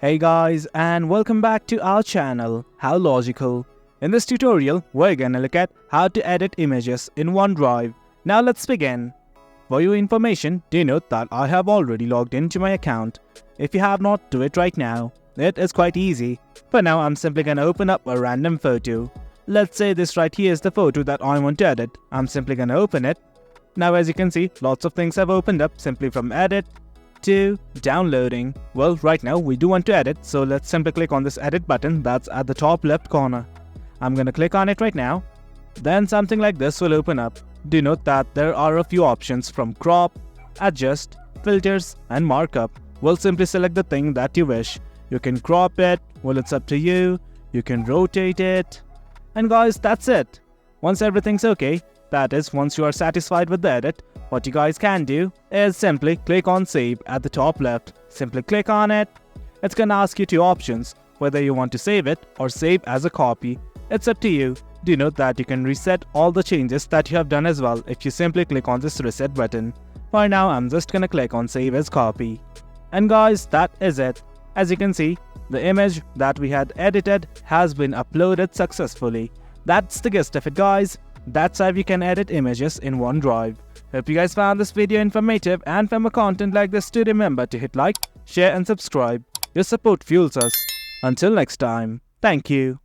Hey guys, and welcome back to our channel, How Logical. In this tutorial, we're gonna look at how to edit images in OneDrive. Now let's begin. For your information, do note that I have already logged into my account. If you have not, do it right now. It is quite easy. For now, I'm simply gonna open up a random photo. Let's say this right here is the photo that I want to edit. I'm simply gonna open it. Now as you can see, lots of things have opened up simply from edit to downloading. Well, right now we do want to edit, so let's simply click on this edit button that's at the top left corner. I'm gonna click on it right now. Then something like this will open up. Do note that there are a few options from crop, adjust, filters and markup. We'll simply select the thing that you wish. You can crop it, well it's up to you. You can rotate it. And guys, that's it. Once everything's okay, that is, once you are satisfied with the edit, what you guys can do is simply click on save at the top left. Simply click on it. It's gonna ask you two options, whether you want to save it or save as a copy. It's up to you. Do note that you can reset all the changes that you have done as well if you simply click on this reset button. For now, I'm just gonna click on save as copy. And guys, that is it. As you can see, the image that we had edited has been uploaded successfully. That's the gist of it, guys. That's how you can edit images in OneDrive. Hope you guys found this video informative, and for more content like this, do remember to hit like, share and subscribe. Your support fuels us. Until next time, thank you.